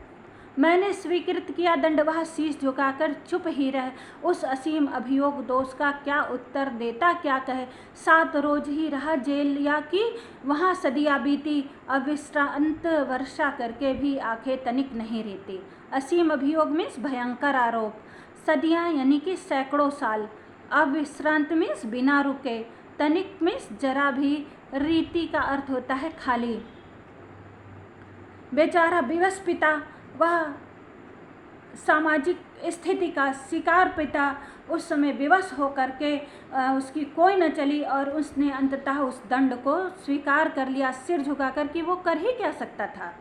मैंने स्वीकृत किया दंड, वह शीश झुकाकर चुप ही रहे। उस असीम अभियोग दोष का क्या उत्तर देता, क्या कहे। 7 रोज ही रहा जेल, या कि वहाँ सदियाँ बीती, अविश्रांत वर्षा करके भी आंखें तनिक नहीं रहती। असीम अभियोग मीन्स भयंकर आरोप, सदियाँ यानी कि सैकड़ों साल, अविश्रांत मीन्स बिना रुके, तनिक मीन्स जरा भी, रीति का अर्थ होता है खाली। बेचारा विवश पिता, वह सामाजिक स्थिति का शिकार पिता, उस समय विवश होकर के उसकी कोई न चली, और उसने अंततः उस दंड को स्वीकार कर लिया सिर झुकाकर कि वो कर ही क्या सकता था।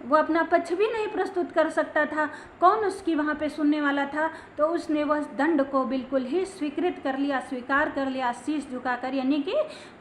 वो अपना पक्ष भी नहीं प्रस्तुत कर सकता था, कौन उसकी वहाँ पे सुनने वाला था। तो उसने वह दंड को बिल्कुल ही स्वीकृत कर लिया, स्वीकार कर लिया शीश झुकाकर, यानी कि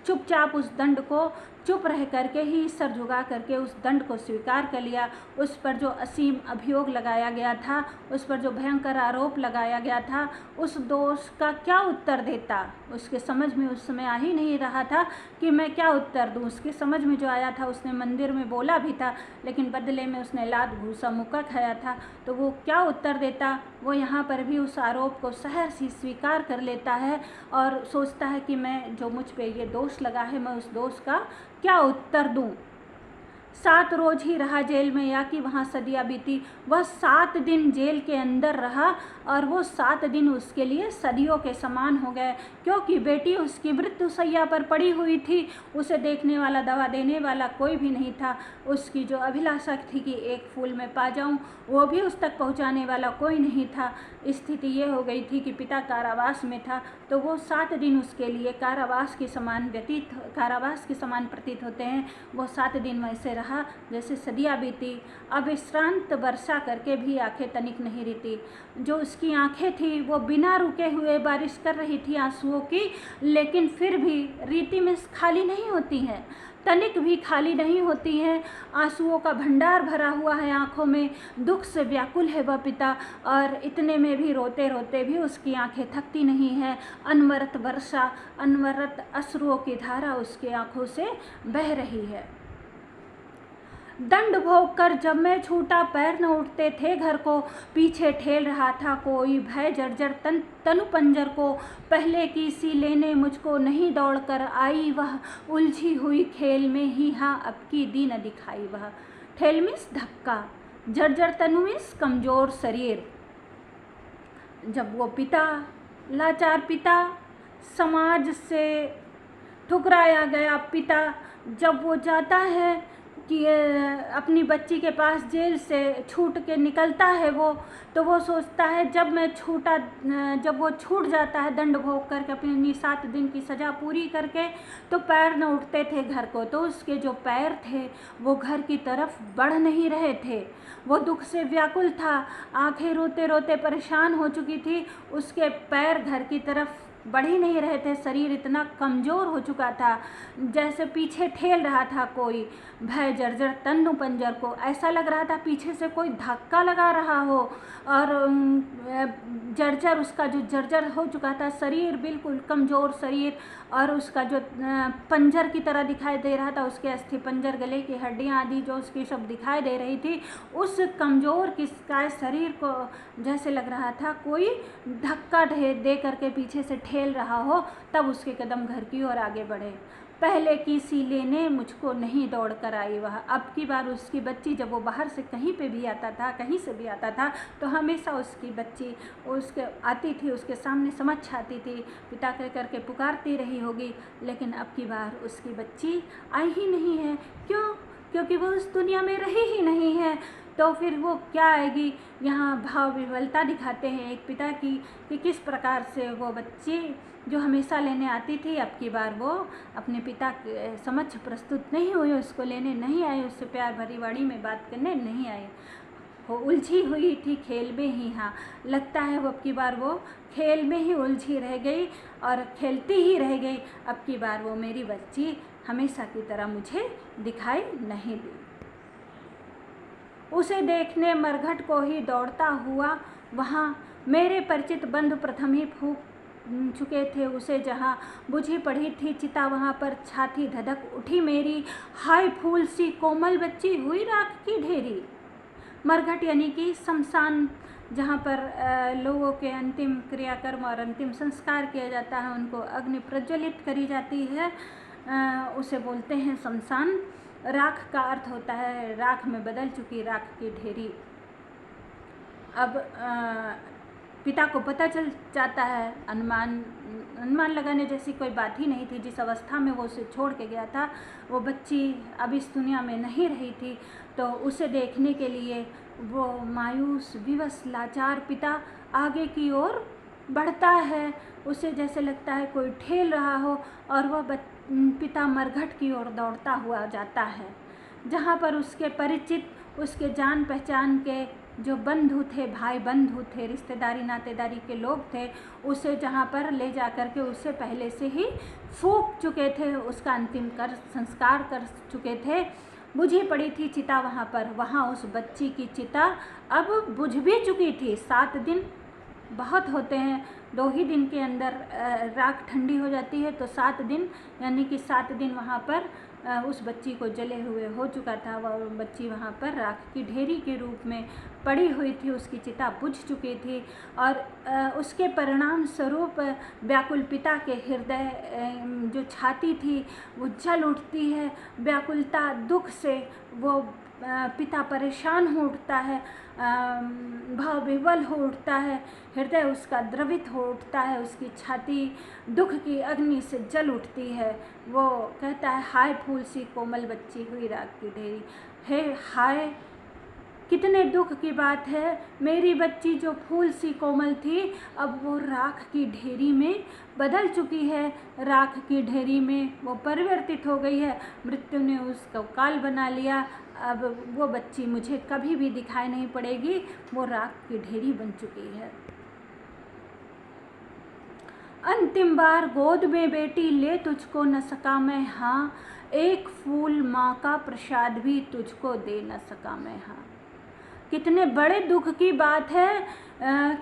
चुपचाप उस दंड को चुप रह करके ही सर झुका करके उस दंड को स्वीकार कर लिया। उस पर जो असीम अभियोग लगाया गया था, उस पर जो भयंकर आरोप लगाया गया था, उस दोष का क्या उत्तर देता, उसके समझ में उस समय आ ही नहीं रहा था कि मैं क्या उत्तर दूँ। उसके समझ में जो आया था, उसने मंदिर में बोला भी था, लेकिन बदले में उसने लात घूसा मुक्का खाया था, तो वो क्या उत्तर देता। वो यहाँ पर भी उस आरोप को सहर्ष ही स्वीकार कर लेता है और सोचता है कि मैं जो मुझ पे ये दोष लगा है, मैं उस दोष का क्या उत्तर दूं। 7 रोज ही रहा जेल में, या कि वहाँ सदियाँ बीती। वह 7 दिन जेल के अंदर रहा, और वो 7 दिन उसके लिए सदियों के समान हो गए, क्योंकि बेटी उसकी मृत्यु शैया पर पड़ी हुई थी। उसे देखने वाला, दवा देने वाला कोई भी नहीं था। उसकी जो अभिलाषा थी कि एक फूल में पा जाऊं, वो भी उस तक पहुंचाने वाला कोई नहीं था। स्थिति ये हो गई थी कि पिता कारावास में था, तो वो 7 दिन उसके लिए कारावास के समान प्रतीत होते हैं। वो 7 दिन वैसे रहा जैसे सदियाँ बीती। अब विश्रांत वर्षा करके भी आंखें तनिक नहीं रहती। जो उसकी आंखें थी वो बिना रुके हुए बारिश कर रही थी आंसुओं की, लेकिन फिर भी रीति में खाली नहीं होती हैं, तनिक भी खाली नहीं होती हैं। आंसुओं का भंडार भरा हुआ है आँखों में, दुख से व्याकुल है वह पिता, और इतने में भी रोते रोते भी उसकी आंखें थकती नहीं हैं। अनवरत वर्षा, अनवरत अश्रुओं की धारा उसकी आँखों से बह रही है। दंड भोग कर जब मैं छूटा, पैर न उठते थे घर को, पीछे ठेल रहा था कोई, भय जर्जर तनु पंजर को, पहले की सी लेने मुझको नहीं दौड़ कर आई वह, उलझी हुई खेल में ही हाँ अब की दी न दिखाई वह। ठेल मीन्स धक्का, जर्जर तनु मीन्स कमज़ोर शरीर। जब वो पिता, लाचार पिता, समाज से ठुकराया गया पिता, जब वो जाता है कि अपनी बच्ची के पास, जेल से छूट के निकलता है वो, तो वो सोचता है जब वो छूट जाता है दंड भोग करके अपनी 7 दिन की सज़ा पूरी करके, तो पैर न उठते थे घर को, तो उसके जो पैर थे वो घर की तरफ बढ़ नहीं रहे थे। वो दुख से व्याकुल था, आंखें रोते रोते परेशान हो चुकी थी, उसके पैर घर की तरफ बढ़ ही नहीं रहे थे, शरीर इतना कमज़ोर हो चुका था, जैसे पीछे ठेल रहा था कोई, भय जर्जर तनु पंजर को, ऐसा लग रहा था पीछे से कोई धक्का लगा रहा हो, और जर्जर, उसका जो जर्जर हो चुका था शरीर, बिल्कुल कमज़ोर शरीर, और उसका जो पंजर की तरह दिखाई दे रहा था, उसके अस्थि पंजर, गले की हड्डियाँ आदि जो उसकी सब दिखाई दे रही थी, उस कमज़ोर किसका शरीर को जैसे लग रहा था कोई धक्का दे करके पीछे से ठेल रहा हो, तब उसके कदम घर की ओर आगे बढ़े। पहले की सी लेने मुझको नहीं दौड़ कर आई वह। अब की बार उसकी बच्ची जब वो बाहर से कहीं पे भी आता था, कहीं से भी आता था, तो हमेशा उसकी बच्ची उसके आती थी, उसके सामने समक्ष आती थी, पिता कह करके पुकारती रही होगी, लेकिन अब की बार उसकी बच्ची आई ही नहीं है। क्यों? क्योंकि वो उस दुनिया में रही ही नहीं है, तो फिर वो क्या आएगी। यहाँ भाव विह्वलता दिखाते हैं एक पिता की कि किस प्रकार से वो बच्ची जो हमेशा लेने आती थी, अब की बार वो अपने पिता के समक्ष प्रस्तुत नहीं हुई, उसको लेने नहीं आई, उससे प्यार भरी वाणी में बात करने नहीं आई, वो उलझी हुई थी खेल में ही। हाँ, लगता है वो अब की बार वो खेल में ही उलझी रह गई और खेलती ही रह गई। अब की बार वो मेरी बच्ची हमेशा की तरह मुझे दिखाई नहीं दी। उसे देखने मरघट को ही दौड़ता हुआ वहाँ, मेरे परिचित बंधु प्रथम ही फूंक चुके थे उसे जहाँ, बुझी पड़ी थी चिता वहाँ पर, छाती धधक उठी मेरी, हाय फूल सी कोमल बच्ची हुई राख की ढेरी। मरघट यानी कि शमशान, जहाँ पर लोगों के अंतिम क्रियाकर्म और अंतिम संस्कार किया जाता है, उनको अग्नि प्रज्वलित करी जाती है, उसे बोलते हैं शमशान। राख का अर्थ होता है राख में बदल चुकी राख की ढेरी। अब पिता को पता चल जाता है, अनुमान लगाने जैसी कोई बात ही नहीं थी। जिस अवस्था में वो उसे छोड़ के गया था, वो बच्ची अब इस दुनिया में नहीं रही थी, तो उसे देखने के लिए वो मायूस, विवश, लाचार पिता आगे की ओर बढ़ता है। उसे जैसे लगता है कोई ठेल रहा हो, और वह पिता मरघट की ओर दौड़ता हुआ जाता है, जहाँ पर उसके परिचित, उसके जान पहचान के जो बंधु थे, भाई बंधु थे, रिश्तेदारी नातेदारी के लोग थे, उसे जहाँ पर ले जा कर के उसे पहले से ही फूंक चुके थे, उसका अंतिम संस्कार कर चुके थे। बुझी पड़ी थी चिता वहाँ पर, वहाँ उस बच्ची की चिता अब बुझ भी चुकी थी। 7 दिन बहुत होते हैं, 2 ही दिन के अंदर राख ठंडी हो जाती है, तो 7 दिन यानी कि 7 दिन वहाँ पर उस बच्ची को जले हुए हो चुका था। वह बच्ची वहाँ पर राख की ढेरी के रूप में पड़ी हुई थी, उसकी चिता बुझ चुकी थी, और उसके परिणाम स्वरूप व्याकुल पिता के हृदय, जो छाती थी वो जल उठती है। व्याकुलता, दुख से वो पिता परेशान हो उठता है, भाव विह्वल हो उठता है, हृदय उसका द्रवित हो उठता है, उसकी छाती दुख की अग्नि से जल उठती है। वो कहता है, हाय फूल सी कोमल बच्ची हुई राख की ढेरी। हे हाय, कितने दुख की बात है, मेरी बच्ची जो फूल सी कोमल थी, अब वो राख की ढेरी में बदल चुकी है, राख की ढेरी में वो परिवर्तित हो गई है। मृत्यु ने उसको काल बना लिया। अब वो बच्ची मुझे कभी भी दिखाई नहीं पड़ेगी, वो राख की ढेरी बन चुकी है। अंतिम बार गोद में बेटी ले तुझको न सका मैं, हाँ एक फूल माँ का प्रसाद भी तुझको दे न सका मैं, हाँ। कितने बड़े दुख की बात है,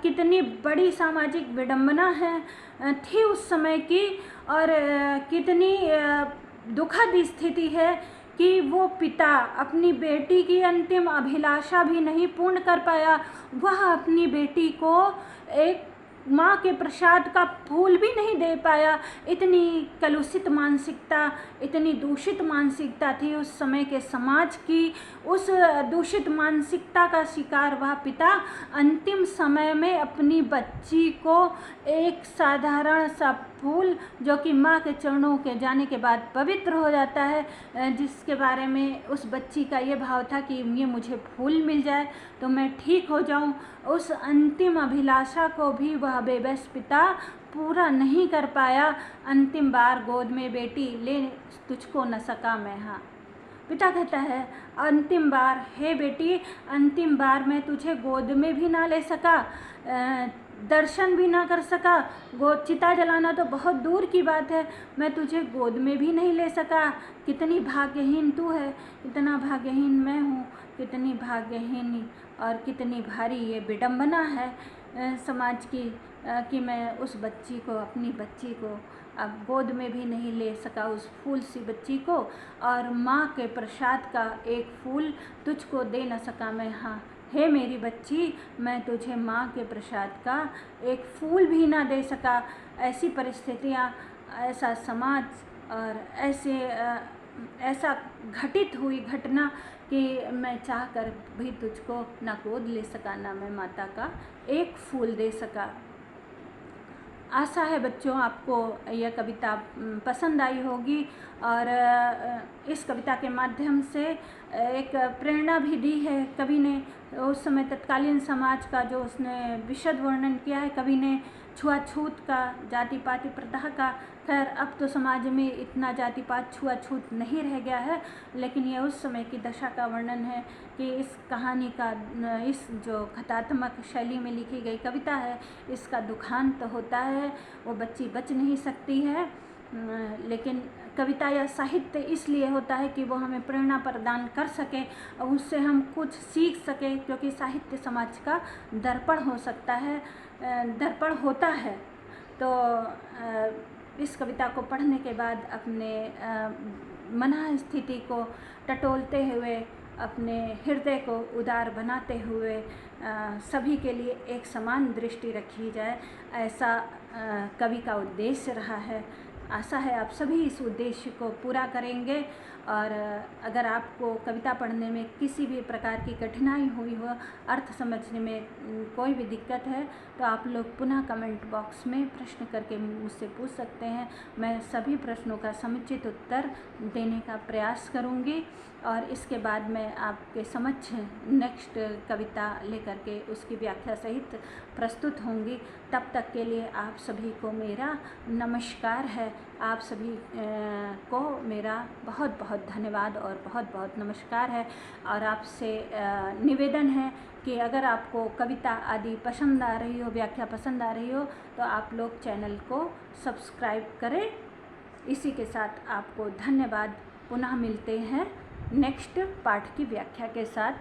कितनी बड़ी सामाजिक विडंबना है थी उस समय की, और कितनी दुखद स्थिति है कि वो पिता अपनी बेटी की अंतिम अभिलाषा भी नहीं पूर्ण कर पाया, वह अपनी बेटी को एक माँ के प्रसाद का फूल भी नहीं दे पाया। इतनी कलुषित मानसिकता, इतनी दूषित मानसिकता थी उस समय के समाज की। उस दूषित मानसिकता का शिकार वह पिता अंतिम समय में अपनी बच्ची को एक साधारण सा फूल, जो कि माँ के चरणों के जाने के बाद पवित्र हो जाता है, जिसके बारे में उस बच्ची का ये भाव था कि ये मुझे फूल मिल जाए तो मैं ठीक हो जाऊं, उस अंतिम अभिलाषा को भी वह बेबस पिता पूरा नहीं कर पाया। अंतिम बार गोद में बेटी ले तुझको न सका मैं, हाँ, पिता कहता है अंतिम बार, हे बेटी, अंतिम बार मैं तुझे गोद में भी ना ले सका, दर्शन भी ना कर सका, गोद चिता जलाना तो बहुत दूर की बात है, मैं तुझे गोद में भी नहीं ले सका। कितनी भाग्यहीन तू है, कितना भाग्यहीन मैं हूँ, कितनी भाग्यहीन और कितनी भारी ये विडंबना है समाज की, कि मैं उस बच्ची को, अपनी बच्ची को अब गोद में भी नहीं ले सका, उस फूल सी बच्ची को, और माँ के प्रसाद का एक फूल तुझको दे न सका मैं। हाँ, हे मेरी बच्ची, मैं तुझे माँ के प्रसाद का एक फूल भी ना दे सका। ऐसी परिस्थितियाँ, ऐसा समाज और ऐसा घटित हुई घटना कि मैं चाह कर भी तुझको ना गोद ले सका, ना मैं माता का एक फूल दे सका। आशा है बच्चों आपको यह कविता पसंद आई होगी, और इस कविता के माध्यम से एक प्रेरणा भी दी है कवि ने। उस समय तत्कालीन समाज का जो उसने विशद वर्णन किया है कवि ने, छुआछूत का, जाति पाति प्रथा का। खैर अब तो समाज में इतना जाति पात छुआछूत नहीं रह गया है, लेकिन यह उस समय की दशा का वर्णन है कि इस कहानी का, इस जो कथात्मक शैली में लिखी गई कविता है, इसका दुखांत होता है। वो बच्ची बच नहीं सकती है, लेकिन कविता या साहित्य इसलिए होता है कि वो हमें प्रेरणा प्रदान कर सके और उससे हम कुछ सीख सके, क्योंकि साहित्य समाज का दर्पण हो सकता है, दर्पण होता है। तो इस कविता को पढ़ने के बाद अपने मन स्थिति को टटोलते हुए, अपने हृदय को उदार बनाते हुए सभी के लिए एक समान दृष्टि रखी जाए, ऐसा कवि का उद्देश्य रहा है। आशा है आप सभी इस उद्देश्य को पूरा करेंगे। और अगर आपको कविता पढ़ने में किसी भी प्रकार की कठिनाई हुई हो, अर्थ समझने में कोई भी दिक्कत है, तो आप लोग पुनः कमेंट बॉक्स में प्रश्न करके मुझसे पूछ सकते हैं। मैं सभी प्रश्नों का समुचित उत्तर देने का प्रयास करूँगी, और इसके बाद मैं आपके समक्ष नेक्स्ट कविता लेकर के उसकी व्याख्या सहित प्रस्तुत होंगी। तब तक के लिए आप सभी को मेरा नमस्कार है। आप सभी को मेरा बहुत बहुत धन्यवाद और बहुत बहुत नमस्कार है। और आपसे निवेदन है कि अगर आपको कविता आदि पसंद आ रही हो, व्याख्या पसंद आ रही हो, तो आप लोग चैनल को सब्सक्राइब करें। इसी के साथ आपको धन्यवाद। पुनः मिलते हैं नेक्स्ट पाठ की व्याख्या के साथ।